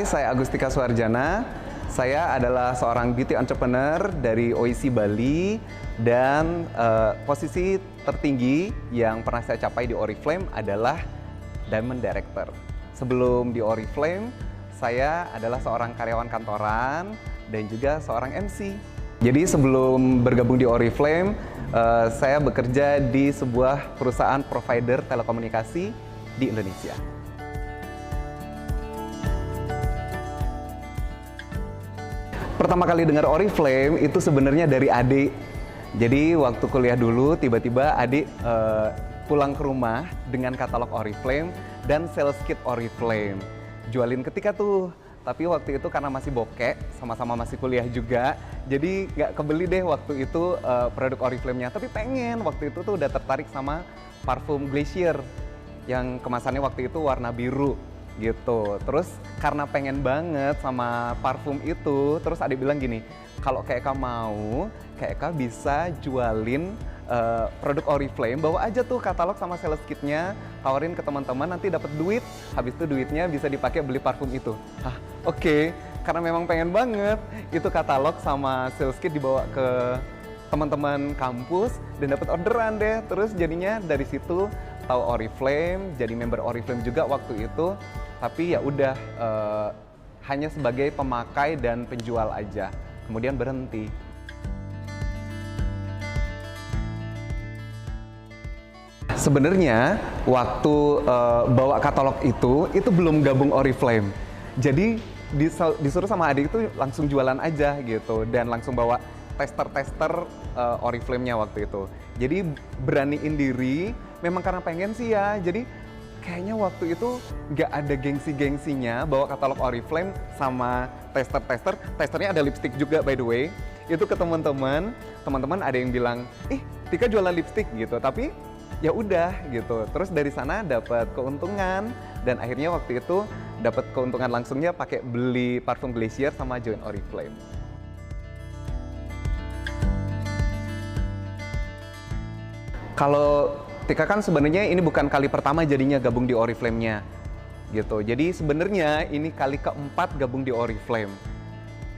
saya Agustika Suarjana. Saya adalah seorang beauty entrepreneur dari OIC Bali dan posisi tertinggi yang pernah saya capai di Oriflame adalah Diamond Director. Sebelum di Oriflame, saya adalah seorang karyawan kantoran dan juga seorang MC. Jadi sebelum bergabung di Oriflame, saya bekerja di sebuah perusahaan provider telekomunikasi di Indonesia. Pertama kali dengar Oriflame itu sebenarnya dari adik. Jadi waktu kuliah dulu tiba-tiba adik pulang ke rumah dengan katalog Oriflame dan sales kit Oriflame. Jualin ketika tuh, tapi waktu itu karena masih bokek, sama-sama masih kuliah juga, jadi nggak kebeli deh waktu itu produk Oriflame-nya. Tapi pengen, waktu itu tuh udah tertarik sama parfum Glacier yang kemasannya waktu itu warna biru gitu. Terus karena pengen banget sama parfum itu, terus adik bilang gini, kalau kayak Eka mau, kayak Eka bisa jualin produk Oriflame, bawa aja tuh katalog sama sales kitnya, tawarin ke teman-teman, nanti dapat duit, habis itu duitnya bisa dipakai beli parfum itu. Hah, oke. Karena memang pengen banget, itu katalog sama sales kit dibawa ke teman-teman kampus dan dapat orderan deh. Terus jadinya dari situ tahu Oriflame, jadi member Oriflame juga waktu itu. Tapi ya udah hanya sebagai pemakai dan penjual aja. Kemudian berhenti. Sebenarnya waktu bawa katalog itu belum gabung Oriflame. Jadi disuruh sama adik itu langsung jualan aja gitu dan langsung bawa tester-tester Oriflame-nya waktu itu. Jadi beraniin diri, memang karena pengen sih ya. Jadi kayaknya waktu itu nggak ada gengsi-gengsinya bawa katalog Oriflame sama tester-tester. Testernya ada lipstick juga by the way. Itu ke teman-teman ada yang bilang, "Ih, Tika jualan lipstick" gitu. Tapi ya udah gitu. Terus dari sana dapat keuntungan dan akhirnya waktu itu dapat keuntungan langsungnya pakai beli parfum Glacier sama join Oriflame. Kalau Tika kan sebenarnya ini bukan kali pertama jadinya gabung di Oriflame-nya gitu. Jadi sebenarnya ini kali keempat gabung di Oriflame.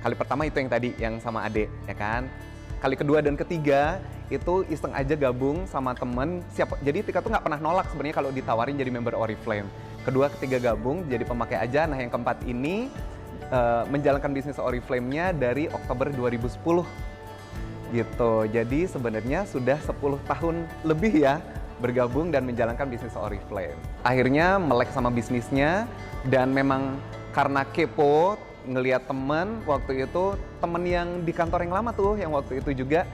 Kali pertama itu yang tadi yang sama Ade, ya kan? Kali kedua dan ketiga itu iseng aja gabung sama temen. Jadi Tika tuh nggak pernah nolak sebenarnya kalau ditawarin jadi member Oriflame. Kedua, ketiga gabung jadi pemakai aja. Nah yang keempat ini menjalankan bisnis Oriflame-nya dari Oktober 2010 gitu. Jadi sebenarnya sudah 10 tahun lebih ya bergabung dan menjalankan bisnis Oriflame. Akhirnya melek sama bisnisnya dan memang karena kepo ngelihat temen waktu itu, temen yang di kantor yang lama tuh yang waktu itu juga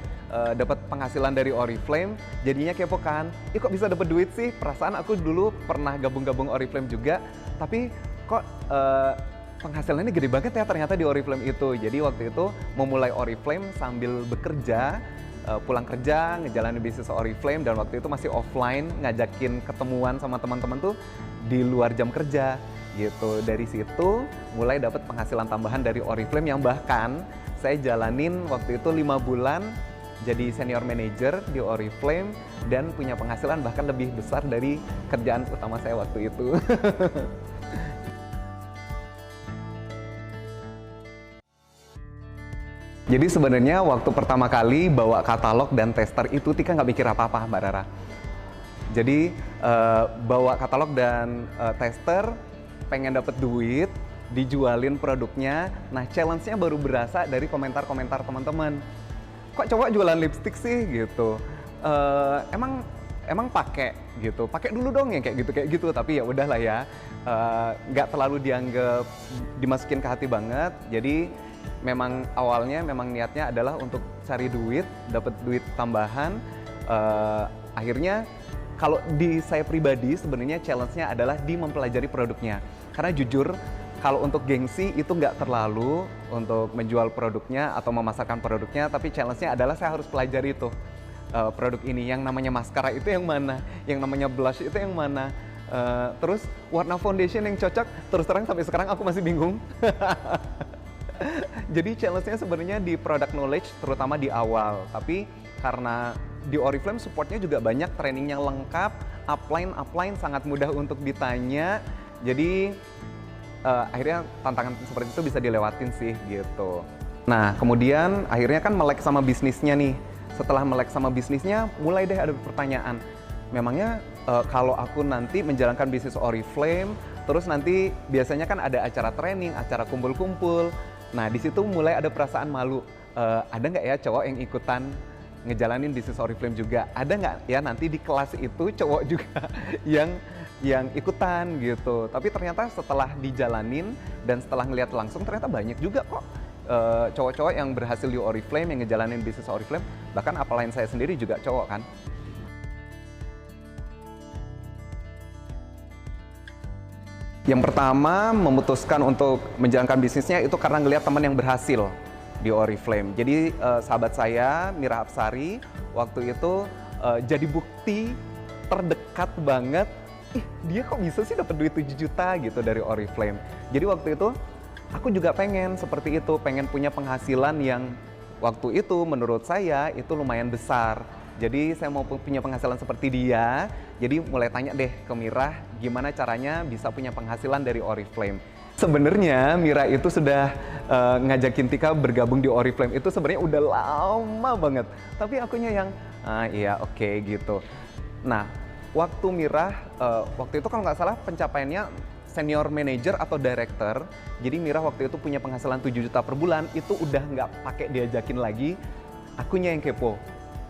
dapat penghasilan dari Oriflame, jadinya kepo kan, ih kok bisa dapat duit sih? Perasaan aku dulu pernah gabung-gabung Oriflame juga, tapi kok penghasilannya gede banget ya ternyata di Oriflame itu. Jadi waktu itu memulai Oriflame sambil bekerja, pulang kerja, ngejalanin bisnis Oriflame dan waktu itu masih offline, ngajakin ketemuan sama teman-teman tuh di luar jam kerja gitu. Dari situ mulai dapat penghasilan tambahan dari Oriflame yang bahkan saya jalanin waktu itu 5 bulan jadi senior manager di Oriflame dan punya penghasilan bahkan lebih besar dari kerjaan utama saya waktu itu. Jadi sebenarnya waktu pertama kali bawa katalog dan tester itu Tika nggak mikir apa-apa Mbak Rara. Jadi bawa katalog dan tester, pengen dapet duit, dijualin produknya. Nah challenge-nya baru berasa dari komentar-komentar teman-teman. Kok cowok jualan lipstick sih gitu? Emang pakai gitu? Pakai dulu dong yang kayak gitu. Tapi ya udahlah ya, nggak terlalu dianggap dimasukin ke hati banget. Jadi memang awalnya memang niatnya adalah untuk cari duit, dapat duit tambahan. Akhirnya kalau di saya pribadi sebenarnya challenge-nya adalah di mempelajari produknya. Karena jujur kalau untuk gengsi itu nggak terlalu untuk menjual produknya atau memasarkan produknya, tapi challenge-nya adalah saya harus pelajari itu produk ini. Yang namanya maskara itu yang mana, yang namanya blush itu yang mana. Terus warna foundation yang cocok, terus terang sampai sekarang aku masih bingung. Jadi challenge-nya sebenarnya di product knowledge, terutama di awal. Tapi karena di Oriflame supportnya juga banyak, training yang lengkap, upline sangat mudah untuk ditanya. Jadi akhirnya tantangan seperti itu bisa dilewatin sih gitu. Nah kemudian akhirnya kan melek sama bisnisnya nih. Setelah melek sama bisnisnya, mulai deh ada pertanyaan. Memangnya kalau aku nanti menjalankan bisnis Oriflame, terus nanti biasanya kan ada acara training, acara kumpul-kumpul. Nah di situ mulai ada perasaan malu. Ada nggak ya cowok yang ikutan ngejalanin bisnis Oriflame juga? Ada nggak ya nanti di kelas itu cowok juga yang ikutan gitu. Tapi ternyata setelah dijalanin dan setelah ngelihat langsung ternyata banyak juga kok cowok-cowok yang berhasil di Oriflame, yang ngejalanin bisnis Oriflame. Bahkan upline saya sendiri juga cowok kan. Yang pertama memutuskan untuk menjalankan bisnisnya itu karena ngelihat teman yang berhasil di Oriflame. Jadi sahabat saya Mira Apsari waktu itu jadi bukti terdekat banget. Dia kok bisa sih dapat duit 7 juta gitu dari Oriflame. Jadi waktu itu aku juga pengen seperti itu, pengen punya penghasilan yang waktu itu menurut saya itu lumayan besar. Jadi saya mau punya penghasilan seperti dia, jadi mulai tanya deh ke Mira gimana caranya bisa punya penghasilan dari Oriflame. Sebenarnya Mira itu sudah ngajakin Tika bergabung di Oriflame itu sebenarnya udah lama banget. Tapi akunya yang iya oke gitu. Nah waktu Mira, waktu itu kalau nggak salah pencapaiannya senior manager atau director. Jadi Mira waktu itu punya penghasilan 7 juta per bulan, itu udah nggak pakai diajakin lagi, akunya yang kepo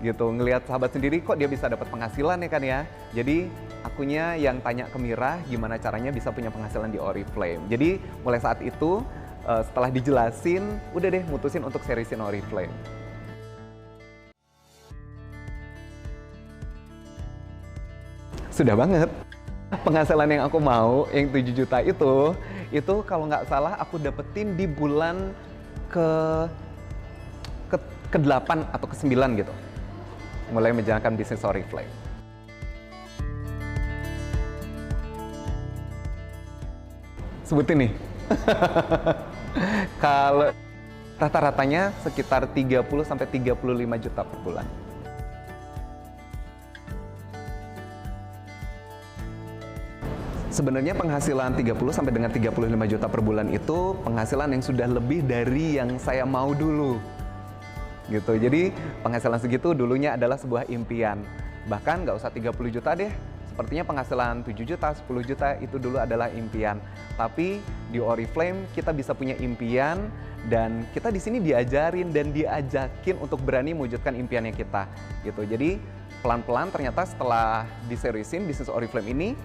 gitu. Ngelihat sahabat sendiri kok dia bisa dapat penghasilan ya kan ya. Jadi akunya yang tanya ke Mira gimana caranya bisa punya penghasilan di Oriflame. Jadi mulai saat itu setelah dijelasin, udah deh mutusin untuk seriusin Oriflame. Sudah banget. Penghasilan yang aku mau, yang 7 juta itu kalau nggak salah aku dapetin di bulan ke-8 atau ke-9 gitu. Mulai menjalankan bisnis Oriflame. Sebutin nih. Kalau rata-ratanya sekitar 30 sampai 35 juta per bulan. Sebenarnya penghasilan 30 sampai dengan 35 juta per bulan itu penghasilan yang sudah lebih dari yang saya mau dulu. Gitu. Jadi penghasilan segitu dulunya adalah sebuah impian. Bahkan nggak usah 30 juta deh. Sepertinya penghasilan 7 juta, 10 juta itu dulu adalah impian. Tapi di Oriflame kita bisa punya impian dan kita di sini diajarin dan diajakin untuk berani mewujudkan impiannya kita. Gitu. Jadi pelan-pelan ternyata setelah diseriusin bisnis Oriflame ini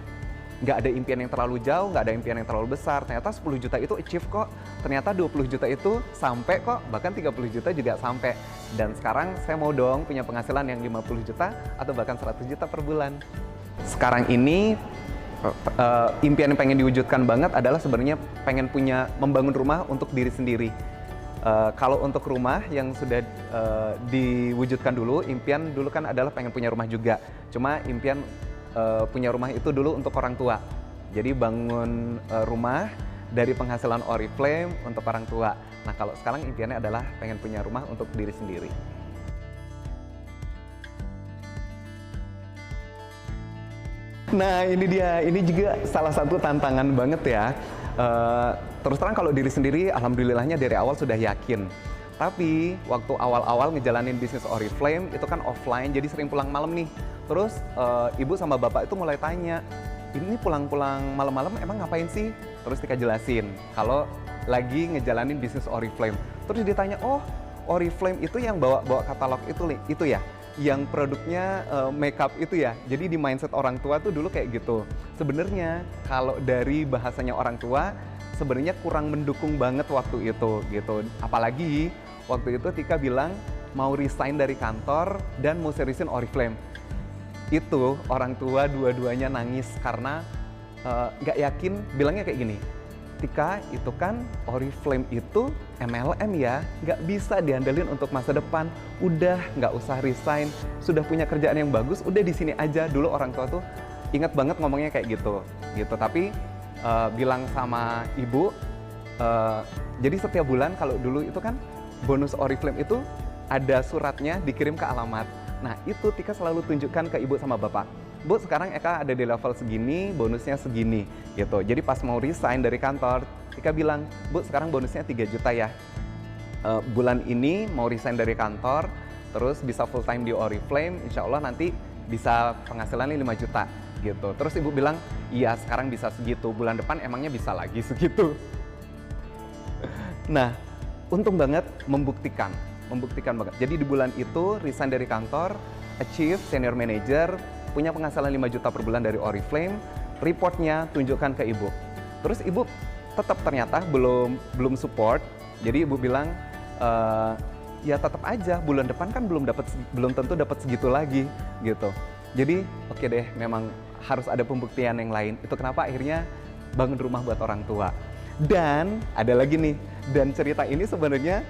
nggak ada impian yang terlalu jauh, nggak ada impian yang terlalu besar. Ternyata 10 juta itu achieve kok. Ternyata 20 juta itu sampai kok. Bahkan 30 juta juga sampai. Dan sekarang saya mau dong punya penghasilan yang 50 juta atau bahkan 100 juta per bulan. Sekarang ini impian yang pengen diwujudkan banget adalah sebenarnya pengen membangun rumah untuk diri sendiri. Kalau untuk rumah yang sudah diwujudkan dulu, impian dulu kan adalah pengen punya rumah juga. Cuma impian punya rumah itu dulu untuk orang tua. Jadi bangun rumah dari penghasilan Oriflame untuk orang tua. Nah kalau sekarang impiannya adalah pengen punya rumah untuk diri sendiri. Nah ini dia, ini juga salah satu tantangan banget ya. Terus terang kalau diri sendiri alhamdulillahnya dari awal sudah yakin. Tapi waktu awal-awal ngejalanin bisnis Oriflame itu kan offline, jadi sering pulang malam nih. Terus ibu sama bapak itu mulai tanya, ini pulang-pulang malam-malam emang ngapain sih? Terus Tika jelasin kalau lagi ngejalanin bisnis Oriflame. Terus ditanya, oh Oriflame itu yang bawa katalog itu ya? Yang produknya makeup itu ya? Jadi di mindset orang tua tuh dulu kayak gitu. Sebenarnya kalau dari bahasanya orang tua, sebenarnya kurang mendukung banget waktu itu gitu. Apalagi waktu itu Tika bilang mau resign dari kantor dan mau seriusin Oriflame. Itu orang tua dua-duanya nangis karena nggak yakin, bilangnya kayak gini, Tika itu kan Oriflame itu MLM ya, nggak bisa diandelin untuk masa depan, udah nggak usah resign, sudah punya kerjaan yang bagus, udah di sini aja. Dulu orang tua tuh ingat banget ngomongnya kayak gitu. Tapi bilang sama ibu, jadi setiap bulan kalau dulu itu kan bonus Oriflame itu ada suratnya dikirim ke alamat. Nah itu Tika selalu tunjukkan ke ibu sama bapak. Bu sekarang Eka ada di level segini, bonusnya segini gitu. Jadi pas mau resign dari kantor, Tika bilang, Bu sekarang bonusnya 3 juta ya. Bulan ini mau resign dari kantor, terus bisa full time di Oriflame, insya Allah nanti bisa penghasilannya 5 juta gitu. Terus ibu bilang, iya sekarang bisa segitu, bulan depan emangnya bisa lagi segitu. Nah, untung banget membuktikan banget. Jadi di bulan itu resign dari kantor, achieve senior manager, punya penghasilan 5 juta per bulan dari Oriflame, reportnya tunjukkan ke ibu. Terus ibu tetap ternyata belum support, jadi ibu bilang, ya tetap aja bulan depan kan belum tentu dapat segitu lagi gitu. Jadi oke deh, memang harus ada pembuktian yang lain. Itu kenapa akhirnya bangun rumah buat orang tua. Dan ada lagi nih, dan cerita ini sebenarnya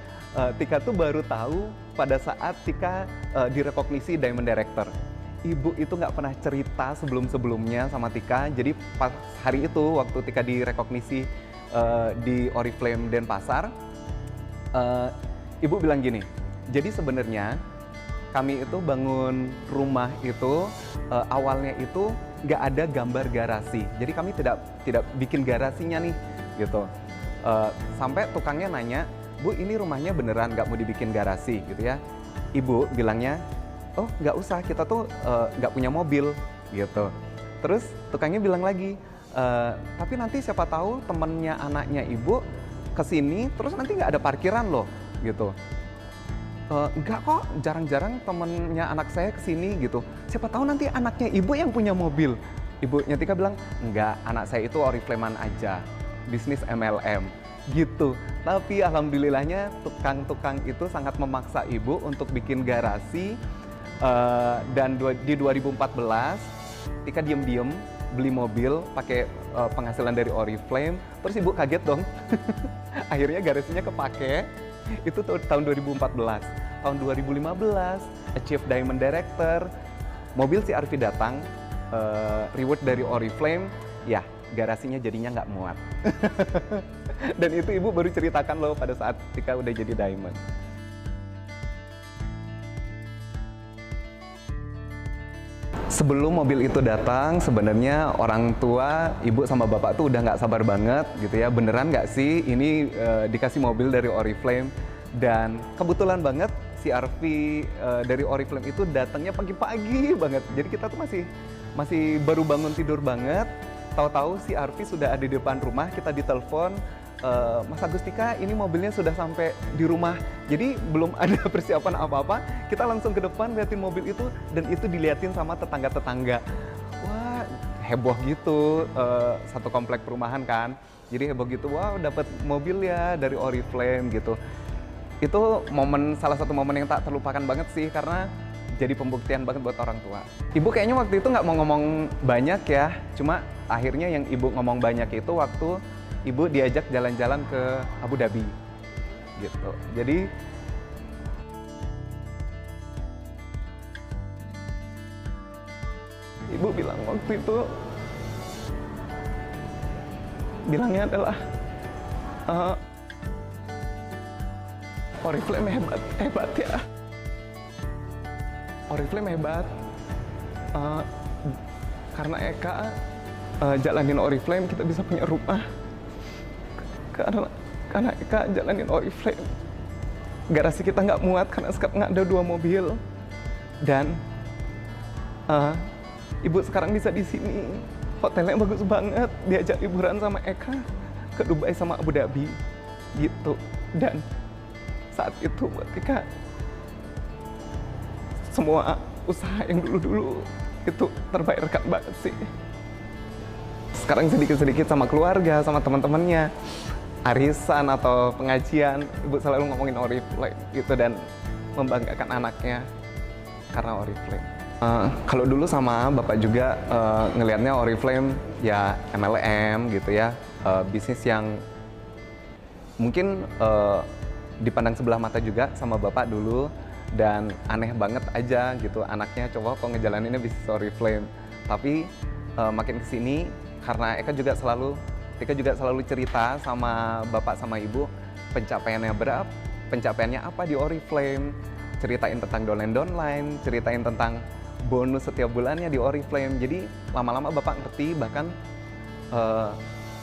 Tika tuh baru tahu pada saat Tika direkognisi Diamond Director. Ibu itu nggak pernah cerita sebelumnya sama Tika. Jadi pas hari itu waktu Tika direkognisi di Oriflame Denpasar, ibu bilang gini, jadi sebenarnya kami itu bangun rumah itu awalnya itu nggak ada gambar garasi. Jadi kami tidak bikin garasinya nih gitu. Sampai tukangnya nanya, Bu ini rumahnya beneran nggak mau dibikin garasi gitu ya? Ibu bilangnya, oh nggak usah, kita tuh nggak punya mobil gitu. Terus tukangnya bilang lagi, tapi nanti siapa tahu temennya anaknya ibu kesini terus nanti nggak ada parkiran loh gitu. Enggak kok, jarang-jarang temennya anak saya kesini gitu. Siapa tahu nanti anaknya ibu yang punya mobil. Ibunya Tika bilang, enggak, anak saya itu Oriflame-an aja, bisnis MLM gitu. Tapi alhamdulillahnya tukang-tukang itu sangat memaksa ibu untuk bikin garasi. Dan di 2014 Tika diem-diem beli mobil pakai penghasilan dari Oriflame. Terus ibu kaget dong. Akhirnya garasinya kepake. Itu tahun 2014. Tahun 2015 achieve Diamond Director, mobil CR-V datang, reward dari Oriflame, ya garasinya jadinya nggak muat. Dan itu ibu baru ceritakan loh pada saat Tika udah jadi Diamond. Sebelum mobil itu datang, sebenarnya orang tua, ibu sama bapak tuh udah nggak sabar banget gitu ya. Beneran nggak sih ini dikasih mobil dari Oriflame? Dan kebetulan banget CR-V dari Oriflame itu datangnya pagi-pagi banget. Jadi kita tuh masih baru bangun tidur banget. Tahu-tahu CR-V sudah ada di depan rumah, kita ditelepon, Mas Agustika, ini mobilnya sudah sampai di rumah. Jadi belum ada persiapan apa-apa, kita langsung ke depan liatin mobil itu, dan itu diliatin sama tetangga-tetangga. Wah, heboh gitu, satu komplek perumahan kan. Jadi heboh gitu, wow dapat mobil ya dari Oriflame gitu. Itu salah satu momen yang tak terlupakan banget sih, karena jadi pembuktian banget buat orang tua. Ibu kayaknya waktu itu nggak mau ngomong banyak ya, cuma akhirnya yang ibu ngomong banyak itu waktu ibu diajak jalan-jalan ke Abu Dhabi gitu. Jadi ibu bilang waktu itu, bilangnya adalah Oriflame hebat ya. Oriflame hebat karena Eka jalanin Oriflame kita bisa punya rumah. Karena Eka jalanin Oriflame, garasi kita nggak muat karena sekarang nggak ada 2 mobil. Dan ibu sekarang bisa di sini, hotelnya bagus banget, diajak liburan sama Eka ke Dubai sama Abu Dhabi gitu. Dan saat itu buat Eka, semua usaha yang dulu-dulu itu terbayarkan banget sih. Sekarang sedikit-sedikit sama keluarga, sama teman-temannya, arisan atau pengajian, ibu selalu ngomongin Oriflame gitu dan membanggakan anaknya karena Oriflame. Kalau dulu sama bapak juga ngelihatnya Oriflame ya MLM gitu ya, bisnis yang mungkin dipandang sebelah mata juga sama bapak dulu, dan aneh banget aja gitu anaknya coba kok ngejalaninnya bisnis Oriflame. Tapi makin kesini karena Eka juga selalu cerita sama bapak sama ibu pencapaiannya apa di Oriflame, ceritain tentang downline, ceritain tentang bonus setiap bulannya di Oriflame. Jadi lama-lama Bapak ngerti, bahkan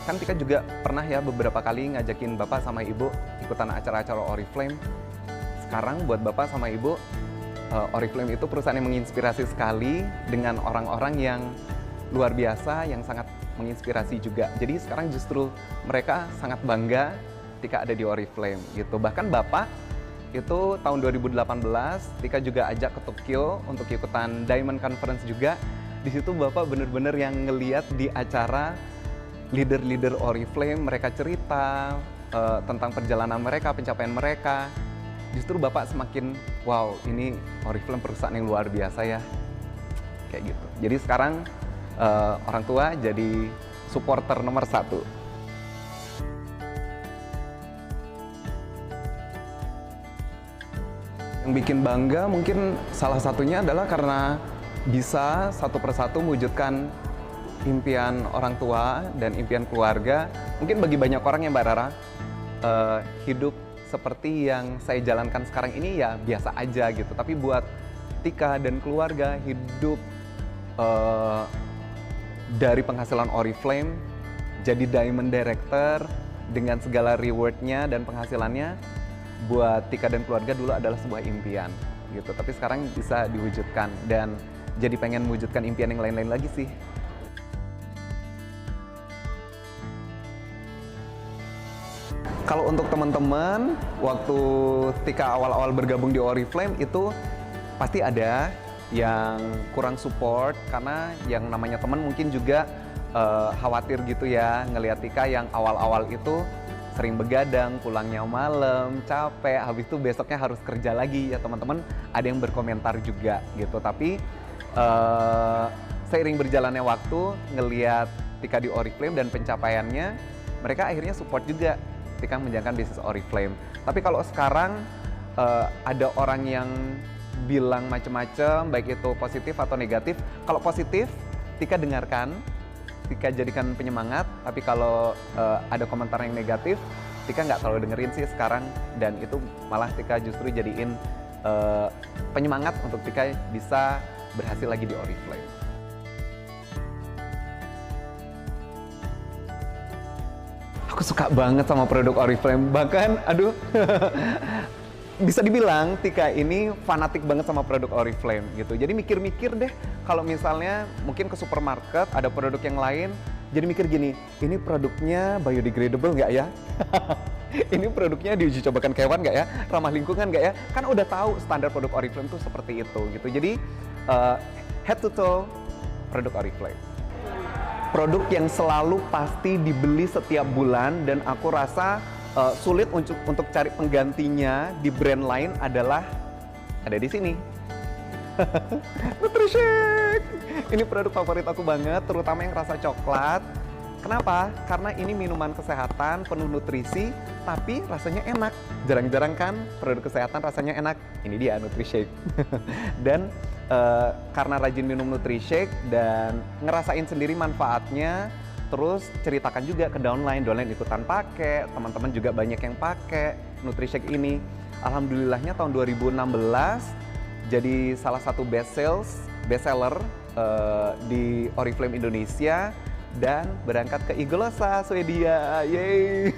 kan Tika juga pernah ya beberapa kali ngajakin Bapak sama Ibu ikutan acara-acara Oriflame. Sekarang buat Bapak sama Ibu, Oriflame itu perusahaan yang menginspirasi sekali dengan orang-orang yang luar biasa, yang sangat menginspirasi juga. Jadi sekarang justru mereka sangat bangga Tika ada di Oriflame gitu. Bahkan Bapak itu tahun 2018 Tika juga ajak ke Tokyo untuk ikutan Diamond Conference juga. Di situ Bapak bener-bener yang ngeliat di acara leader-leader Oriflame, mereka cerita tentang perjalanan mereka, pencapaian mereka. Justru Bapak semakin, wow, ini Oriflame perusahaan yang luar biasa ya. Kayak gitu. Jadi sekarang orang tua jadi supporter nomor 1. Yang bikin bangga mungkin salah satunya adalah karena bisa satu persatu mewujudkan impian orang tua dan impian keluarga. Mungkin bagi banyak orang yang Mbak Rara, hidup seperti yang saya jalankan sekarang ini ya biasa aja gitu. Tapi buat Tika dan keluarga, hidup dari penghasilan Oriflame, jadi Diamond Director dengan segala rewardnya dan penghasilannya, buat Tika dan keluarga dulu adalah sebuah impian gitu. Tapi sekarang bisa diwujudkan dan jadi pengen mewujudkan impian yang lain-lain lagi sih. Kalau untuk teman-teman, waktu Tika awal-awal bergabung di Oriflame itu pasti ada yang kurang support karena yang namanya teman mungkin juga khawatir gitu ya ngelihat Tika yang awal-awal itu sering begadang, pulangnya malam, capek, habis itu besoknya harus kerja lagi ya teman-teman. Ada yang berkomentar juga gitu, tapi seiring berjalannya waktu ngelihat Tika di Oriflame dan pencapaiannya, mereka akhirnya support juga Tika menjalankan bisnis Oriflame. Tapi kalau sekarang ada orang yang bilang macam-macam, baik itu positif atau negatif. Kalau positif, Tika dengarkan, Tika jadikan penyemangat. Tapi kalau ada komentar yang negatif, Tika nggak terlalu dengerin sih sekarang. Dan itu malah Tika justru jadiin penyemangat untuk Tika bisa berhasil lagi di Oriflame. Aku suka banget sama produk Oriflame, bahkan aduh bisa dibilang Tika ini fanatik banget sama produk Oriflame gitu. Jadi mikir-mikir deh kalau misalnya mungkin ke supermarket ada produk yang lain, jadi mikir gini, ini produknya biodegradable nggak ya? Ini produknya diuji cobakan ke hewan nggak ya? Ramah lingkungan nggak ya? Kan udah tahu standar produk Oriflame tuh seperti itu gitu. Jadi head to toe produk Oriflame. Produk yang selalu pasti dibeli setiap bulan dan aku rasa sulit untuk cari penggantinya di brand lain adalah ada di sini. Nutrishake. Ini produk favorit aku banget, terutama yang rasa coklat. Kenapa? Karena ini minuman kesehatan, penuh nutrisi, tapi rasanya enak. Jarang-jarang kan produk kesehatan rasanya enak. Ini dia Nutrishake. Dan karena rajin minum Nutrishake dan ngerasain sendiri manfaatnya, terus ceritakan juga ke downline ikutan pakai, teman-teman juga banyak yang pakai Nutrishake ini. Alhamdulillahnya tahun 2016 jadi salah satu bestseller di Oriflame Indonesia dan berangkat ke Iglosa, Swedia. Yeay!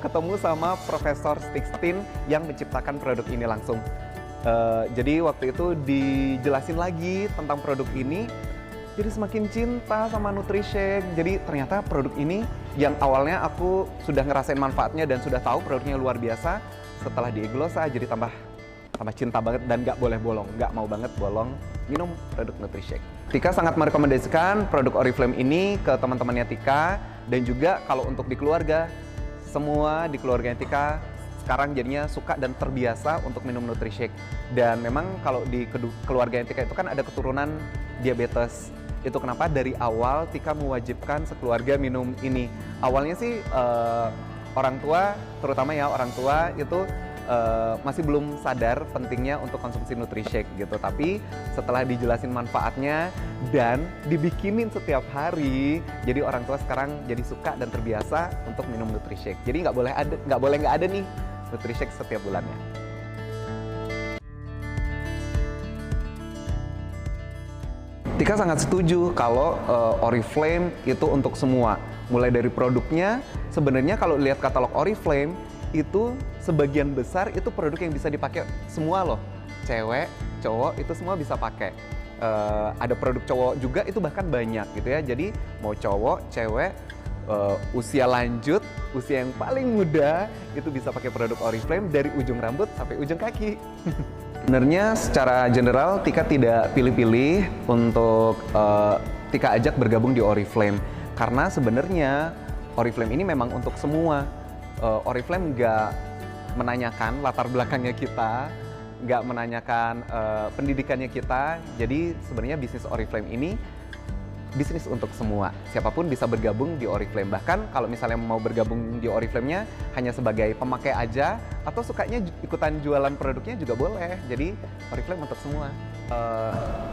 Ketemu sama Profesor Sixteen yang menciptakan produk ini langsung. Jadi waktu itu dijelasin lagi tentang produk ini, jadi semakin cinta sama Nutrishake. Jadi ternyata produk ini yang awalnya aku sudah ngerasain manfaatnya dan sudah tahu produknya luar biasa, setelah di Iglosa jadi tambah cinta banget dan nggak boleh bolong, nggak mau banget bolong minum produk Nutrishake. Tika sangat merekomendasikan produk Oriflame ini ke teman-temannya Tika, dan juga kalau untuk di keluarga, semua di keluarganya Tika sekarang jadinya suka dan terbiasa untuk minum Nutrishake. Dan memang kalau di keluarga Tika itu kan ada keturunan diabetes. Itu kenapa dari awal Tika mewajibkan sekeluarga minum ini. Awalnya sih orang tua, terutama ya orang tua itu masih belum sadar pentingnya untuk konsumsi Nutrishake gitu. Tapi setelah dijelasin manfaatnya dan dibikinin setiap hari, jadi orang tua sekarang jadi suka dan terbiasa untuk minum Nutrishake. Jadi nggak boleh nggak ada nih Nutrishake setiap bulannya. Tika sangat setuju kalau Oriflame itu untuk semua. Mulai dari produknya, sebenarnya kalau lihat katalog Oriflame itu sebagian besar itu produk yang bisa dipakai semua loh. Cewek, cowok itu semua bisa pakai. Ada produk cowok juga itu bahkan banyak gitu ya. Jadi mau cowok, cewek, usia lanjut, usia yang paling muda itu bisa pakai produk Oriflame dari ujung rambut sampai ujung kaki. Sebenarnya secara general Tika tidak pilih-pilih untuk Tika ajak bergabung di Oriflame karena sebenarnya Oriflame ini memang untuk semua. Oriflame nggak menanyakan latar belakangnya kita, nggak menanyakan pendidikannya kita. Jadi sebenarnya bisnis Oriflame ini bisnis untuk semua. Siapapun bisa bergabung di Oriflame. Bahkan kalau misalnya mau bergabung di Oriflame-nya hanya sebagai pemakai aja atau sukanya ikutan jualan produknya juga boleh. Jadi Oriflame untuk semua.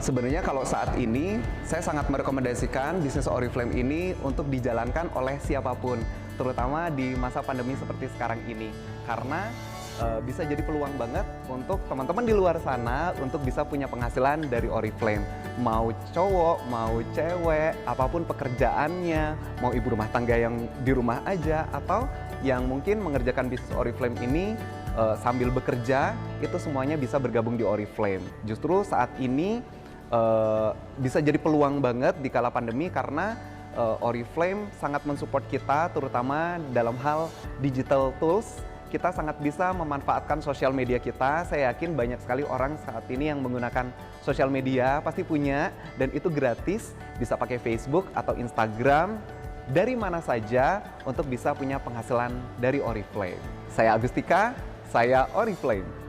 Sebenarnya kalau saat ini saya sangat merekomendasikan bisnis Oriflame ini untuk dijalankan oleh siapapun, terutama di masa pandemi seperti sekarang ini. Karena bisa jadi peluang banget untuk teman-teman di luar sana untuk bisa punya penghasilan dari Oriflame. Mau cowok, mau cewek, apapun pekerjaannya, mau ibu rumah tangga yang di rumah aja, atau yang mungkin mengerjakan bisnis Oriflame ini sambil bekerja, itu semuanya bisa bergabung di Oriflame. Justru saat ini bisa jadi peluang banget di kala pandemi karena Oriflame sangat mensupport kita, terutama dalam hal digital tools. Kita sangat bisa memanfaatkan sosial media kita. Saya yakin banyak sekali orang saat ini yang menggunakan sosial media, pasti punya, dan itu gratis, bisa pakai Facebook atau Instagram, dari mana saja untuk bisa punya penghasilan dari Oriflame. Saya Agustika, saya Oriflame.